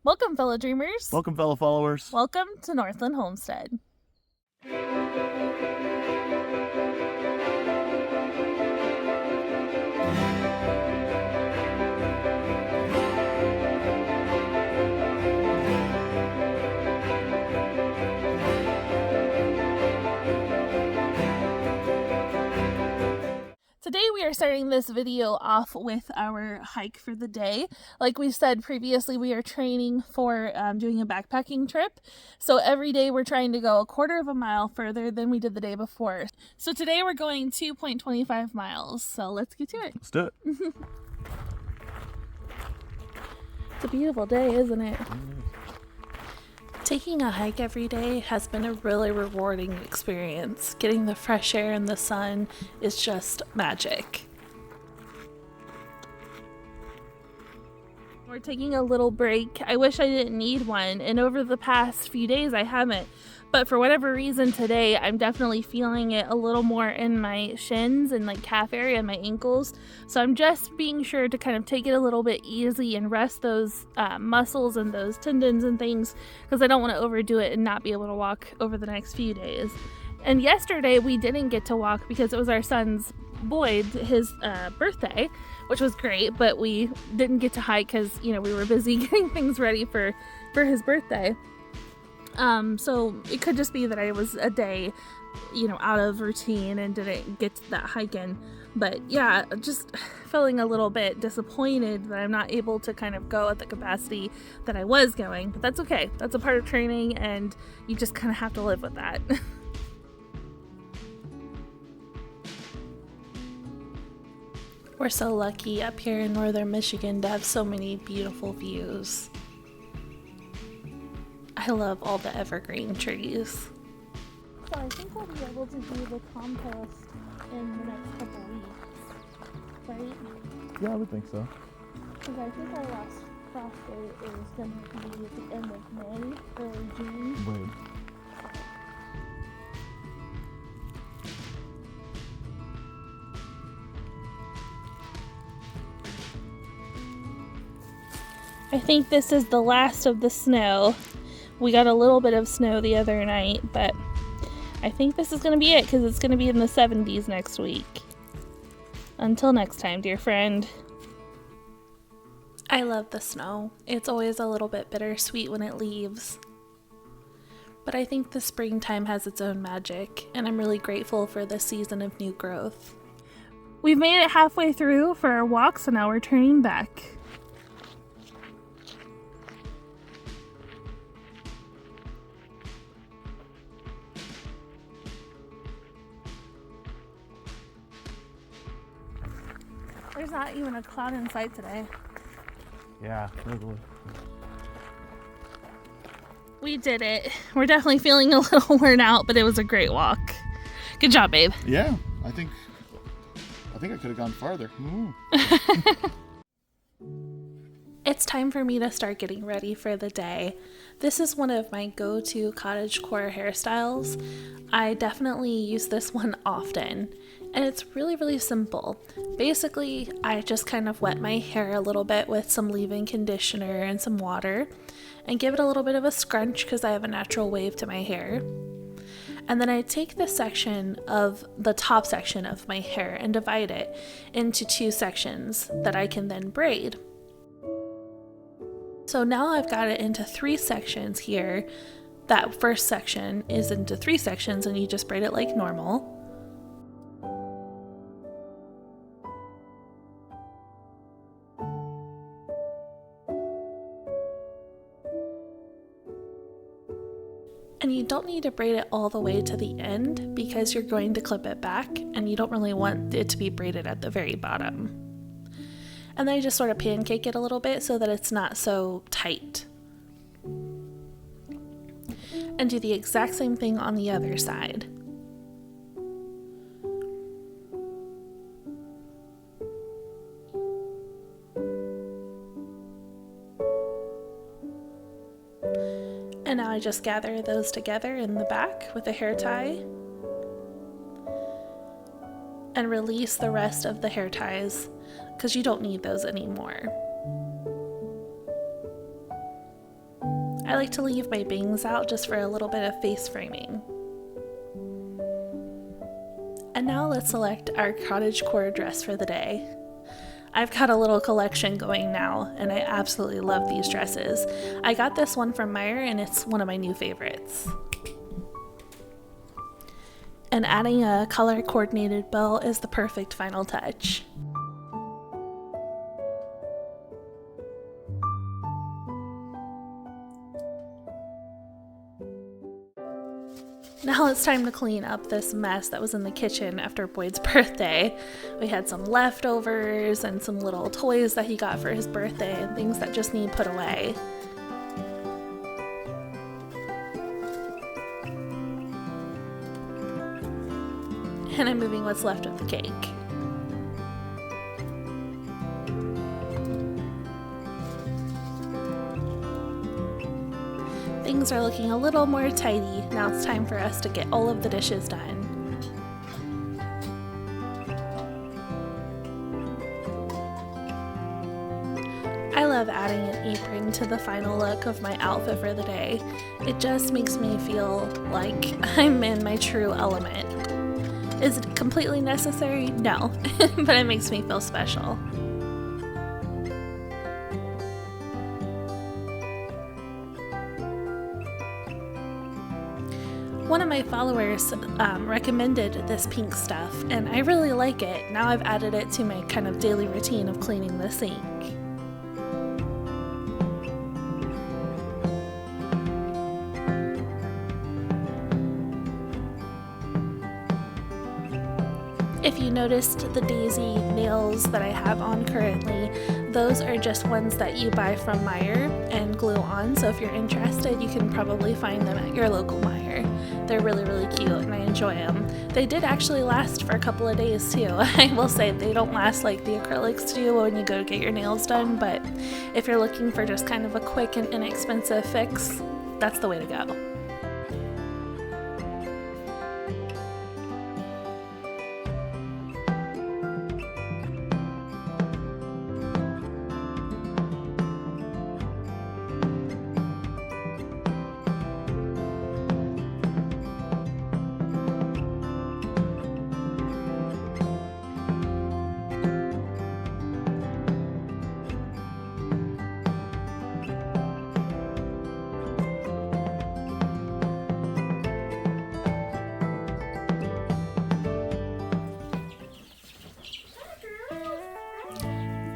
Welcome, fellow dreamers. Welcome, fellow followers. Welcome to Northland Homestead. Today we are starting this video off with our hike for the day. Like we said previously, we are training for doing a backpacking trip. So every day we're trying to go a quarter of a mile further than we did the day before. So today we're going 2.25 miles. So let's get to it. Let's do it. It's a beautiful day, isn't it? Taking a hike every day has been a really rewarding experience. Getting the fresh air and the sun is just magic. We're taking a little break. I wish I didn't need one, and over the past few days I haven't. But for whatever reason today, I'm definitely feeling it a little more in my shins and like calf area and my ankles. So I'm just being sure to kind of take it a little bit easy and rest those muscles and those tendons and things, because I don't want to overdo it and not be able to walk over the next few days. And yesterday we didn't get to walk because it was our son's his birthday, which was great, but we didn't get to hike because, you know, we were busy getting things ready for his birthday. So it could just be that I was a day, you know, out of routine and didn't get that hike in. But yeah, just feeling a little bit disappointed that I'm not able to kind of go at the capacity that I was going. But that's okay. That's a part of training, and you just kind of have to live with that. We're so lucky up here in northern Michigan to have so many beautiful views. I love all the evergreen trees. So I think I'll be able to do the compost in the next couple weeks, right? Yeah, I would think so. Because I think our last frost date is going to be at the end of May, early June. Wait. I think this is the last of the snow. We got a little bit of snow the other night, but I think this is going to be it because it's going to be in the 70s next week. Until next time, dear friend. I love the snow. It's always a little bit bittersweet when it leaves. But I think the springtime has its own magic, and I'm really grateful for this season of new growth. We've made it halfway through for our walk, so now we're turning back. There's not even a cloud in sight today. Yeah, totally. We did it. We're definitely feeling a little worn out, but it was a great walk. Good job, babe. Yeah, I think I could have gone farther. It's time for me to start getting ready for the day. This is one of my go-to cottagecore hairstyles. I definitely use this one often, and it's really, really simple. Basically, I just kind of wet my hair a little bit with some leave-in conditioner and some water, and give it a little bit of a scrunch because I have a natural wave to my hair. And then I take this section of the top section of my hair and divide it into two sections that I can then braid. So now I've got it into three sections here. That first section is into three sections, and you just braid it like normal. And you don't need to braid it all the way to the end because you're going to clip it back, and you don't really want it to be braided at the very bottom. And then I just sort of pancake it a little bit so that it's not so tight. And do the exact same thing on the other side. And now I just gather those together in the back with a hair tie and release the rest of the hair ties because you don't need those anymore. I like to leave my bangs out just for a little bit of face framing. And now let's select our cottagecore dress for the day. I've got a little collection going now, and I absolutely love these dresses. I got this one from Meijer, and it's one of my new favorites. And adding a color coordinated bow is the perfect final touch. Now it's time to clean up this mess that was in the kitchen after Boyd's birthday. We had some leftovers and some little toys that he got for his birthday and things that just need put away. And I'm moving what's left of the cake. Things are looking a little more tidy. Now it's time for us to get all of the dishes done. I love adding an apron to the final look of my outfit for the day. It just makes me feel like I'm in my true element. Is it completely necessary? No, but it makes me feel special. One of my followers recommended this pink stuff, and I really like it. Now I've added it to my kind of daily routine of cleaning the sink. If you noticed the daisy nails that I have on currently, those are just ones that you buy from Meijer and glue on, so if you're interested, you can probably find them at your local Meijer. They're really, really cute and I enjoy them. They did actually last for a couple of days too. I will say they don't last like the acrylics do when you go to get your nails done, but if you're looking for just kind of a quick and inexpensive fix, that's the way to go.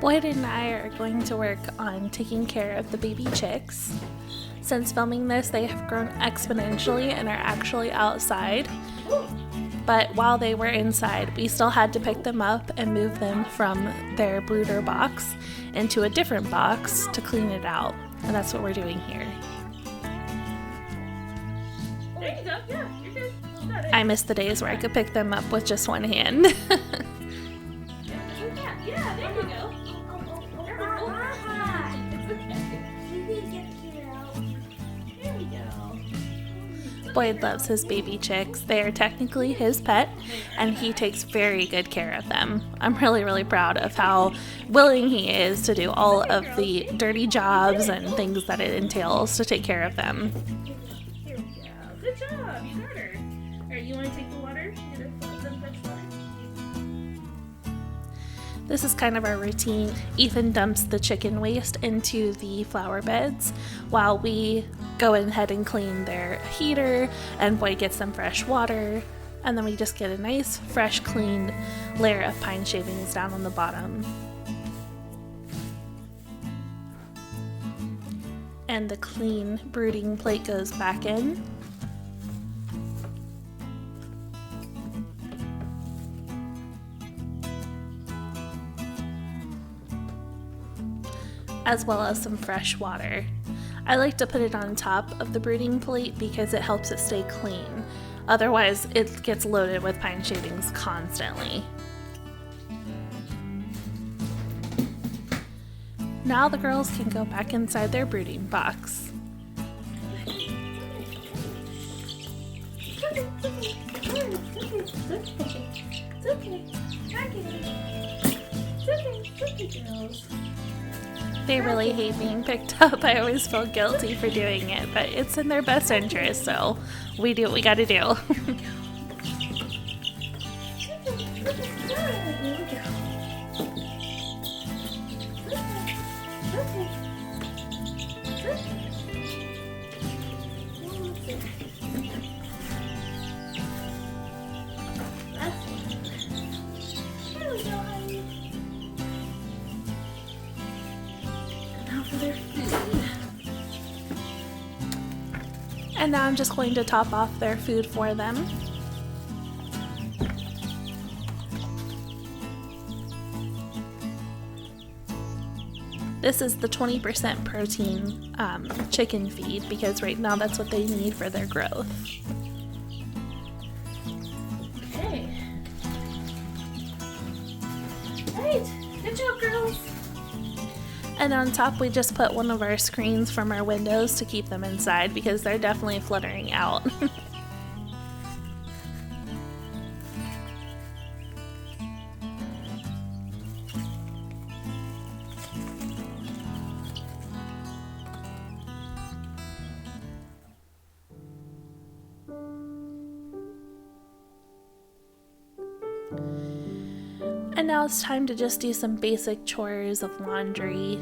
Boyd and I are going to work on taking care of the baby chicks. Since filming this, they have grown exponentially and are actually outside. But while they were inside, we still had to pick them up and move them from their brooder box into a different box to clean it out. And that's what we're doing here. There you go. Yeah, you're good. You got it. I miss the days where I could pick them up with just one hand. Yeah, there you go. There we go. Boyd loves his baby chicks. They are technically his pet, and he takes very good care of them. I'm really, really proud of how willing he is to do all of the dirty jobs and things that it entails to take care of them. Here we go. Good job. You got her. All right, you want to take the water? Get her some fresh water. This is kind of our routine. Ethan dumps the chicken waste into the flower beds while we go ahead and clean their heater, and Boyd gets them fresh water, and then we just get a nice, fresh, clean layer of pine shavings down on the bottom. And the clean brooding plate goes back in. As well as some fresh water. I like to put it on top of the brooding plate because it helps it stay clean. Otherwise, it gets loaded with pine shavings constantly. Now the girls can go back inside their brooding box. They really hate being picked up. I always feel guilty for doing it, but it's in their best interest, so we do what we gotta do. And now I'm just going to top off their food for them. This is the 20% protein chicken feed because right now that's what they need for their growth. Okay. Right. Good job, girls. And on top we just put one of our screens from our windows to keep them inside because they're definitely fluttering out. And now it's time to just do some basic chores of laundry.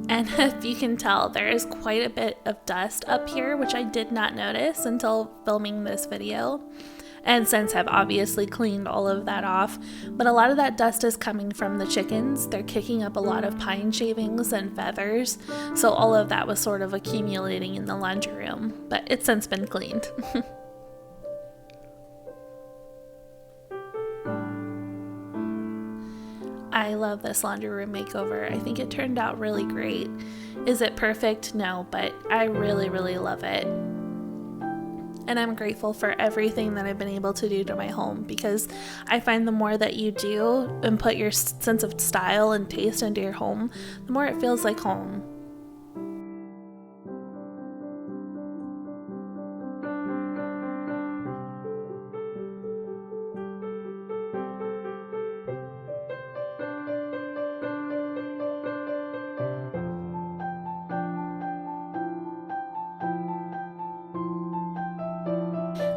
And if you can tell, there is quite a bit of dust up here, which I did not notice until filming this video. And since I've obviously cleaned all of that off, but a lot of that dust is coming from the chickens. They're kicking up a lot of pine shavings and feathers. So all of that was sort of accumulating in the laundry room, but it's since been cleaned. I love this laundry room makeover. I think it turned out really great. Is it perfect? No, but I really, really love it. And I'm grateful for everything that I've been able to do to my home because I find the more that you do and put your sense of style and taste into your home, the more it feels like home.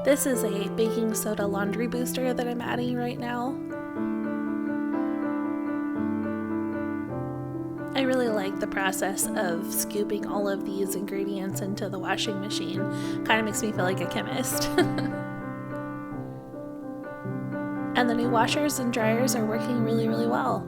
This is a baking soda laundry booster that I'm adding right now. I really like the process of scooping all of these ingredients into the washing machine. Kind of makes me feel like a chemist. And the new washers and dryers are working really, really well.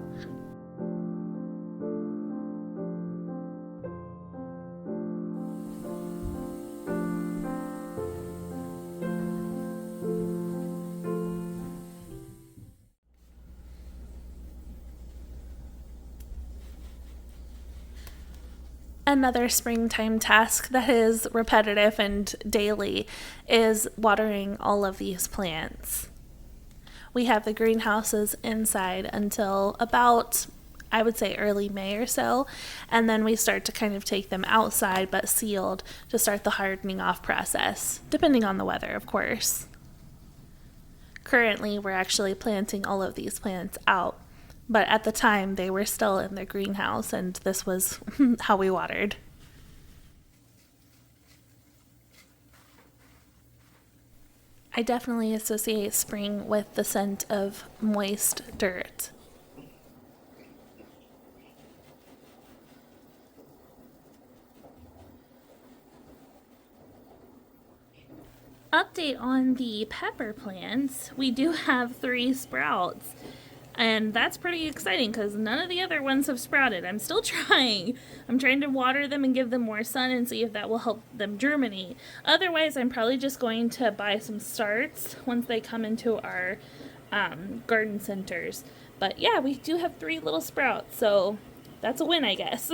Another springtime task that is repetitive and daily is watering all of these plants. We have the greenhouses inside until about, I would say, early May or so, and then we start to kind of take them outside but sealed to start the hardening off process, depending on the weather, of course. Currently, we're actually planting all of these plants out. But at the time, they were still in the greenhouse, and this was how we watered. I definitely associate spring with the scent of moist dirt. Update on the pepper plants. We do have 3 sprouts. And that's pretty exciting because none of the other ones have sprouted. I'm still trying. I'm trying to water them and give them more sun and see if that will help them germinate. Otherwise, I'm probably just going to buy some starts once they come into our garden centers. But yeah, we do have 3 little sprouts, so that's a win, I guess.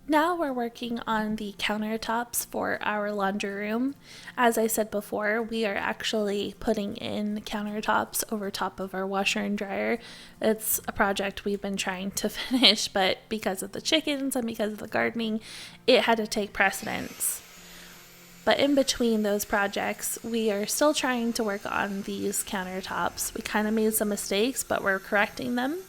Now we're working on the countertops for our laundry room. As I said before, we are actually putting in countertops over top of our washer and dryer. It's a project we've been trying to finish, but because of the chickens and because of the gardening, it had to take precedence. But in between those projects, we are still trying to work on these countertops. We kind of made some mistakes, but we're correcting them.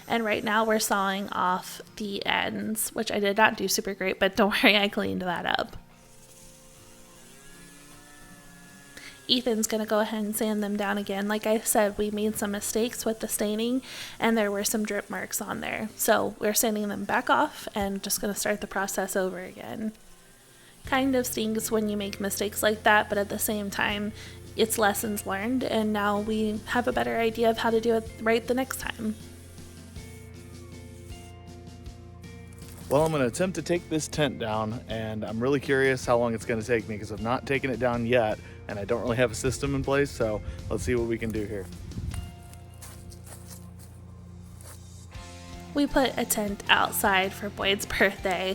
And right now we're sawing off the ends, which I did not do super great, but don't worry, I cleaned that up. Ethan's going to go ahead and sand them down again. Like I said, we made some mistakes with the staining and there were some drip marks on there. So we're sanding them back off and just going to start the process over again. Kind of stings when you make mistakes like that, but at the same time, it's lessons learned, and now we have a better idea of how to do it right the next time. Well, I'm going to attempt to take this tent down, and I'm really curious how long it's going to take me because I've not taken it down yet, and I don't really have a system in place, so let's see what we can do here. We put a tent outside for Boyd's birthday.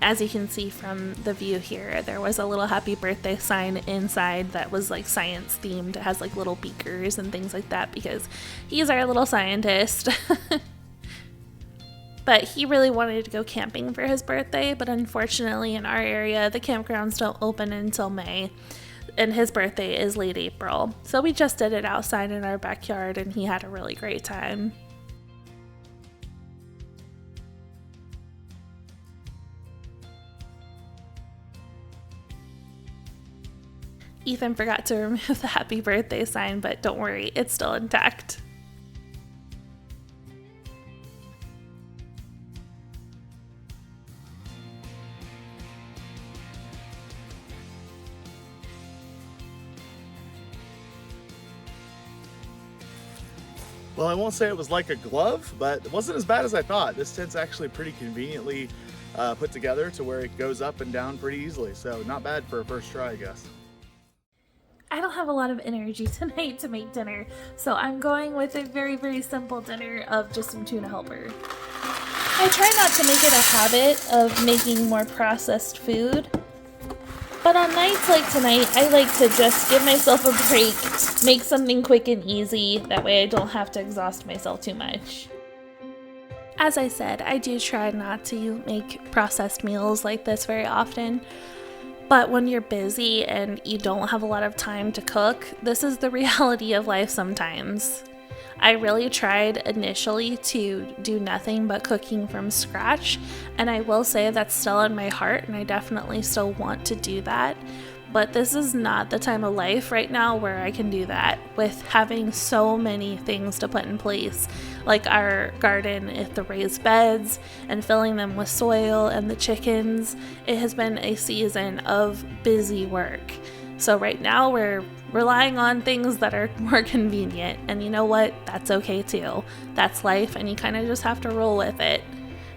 As you can see from the view here, there was a little happy birthday sign inside that was like science themed. It has like little beakers and things like that because he's our little scientist. But he really wanted to go camping for his birthday, but unfortunately in our area, the campgrounds don't open until May, and his birthday is late April. So we just did it outside in our backyard, and he had a really great time. Ethan forgot to remove the happy birthday sign, but don't worry, it's still intact. Well, I won't say it was like a glove, but it wasn't as bad as I thought. This tent's actually pretty conveniently put together to where it goes up and down pretty easily, so not bad for a first try, I guess. I don't have a lot of energy tonight to make dinner, so I'm going with a very, very simple dinner of just some tuna helper. I try not to make it a habit of making more processed food, but on nights like tonight, I like to just give myself a break, make something quick and easy, that way I don't have to exhaust myself too much. As I said, I do try not to make processed meals like this very often. But when you're busy and you don't have a lot of time to cook, this is the reality of life sometimes. I really tried initially to do nothing but cooking from scratch, and I will say that's still in my heart, and I definitely still want to do that. But this is not the time of life right now where I can do that, with having so many things to put in place, like our garden with the raised beds and filling them with soil and the chickens. It has been a season of busy work. So right now we're relying on things that are more convenient, and you know what? That's okay too. That's life, and you kind of just have to roll with it.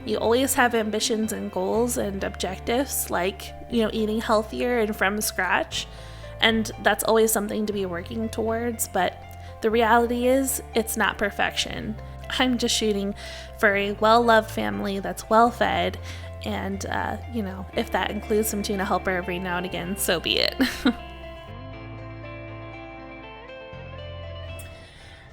You always have ambitions and goals and objectives, like, eating healthier and from scratch, and that's always something to be working towards, but the reality is it's not perfection. I'm just shooting for a well-loved family that's well-fed, and if that includes some tuna helper every now and again, so be it.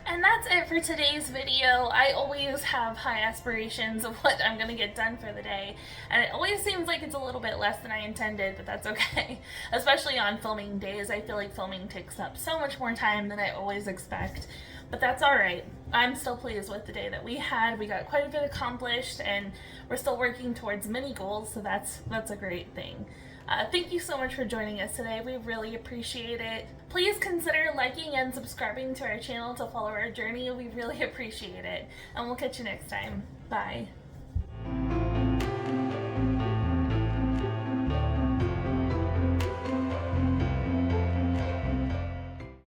And that's it for today's video. I always have high aspirations of what I'm going to get done for the day, and it always seems like it's a little bit less than I intended, but that's okay. Especially on filming days, I feel like filming takes up so much more time than I always expect, but that's alright. I'm still pleased with the day that we had. We got quite a bit accomplished, and we're still working towards many goals, so that's a great thing. Thank you so much for joining us today. We really appreciate it. Please consider liking and subscribing to our channel to follow our journey. We really appreciate it. And we'll catch you next time. Bye.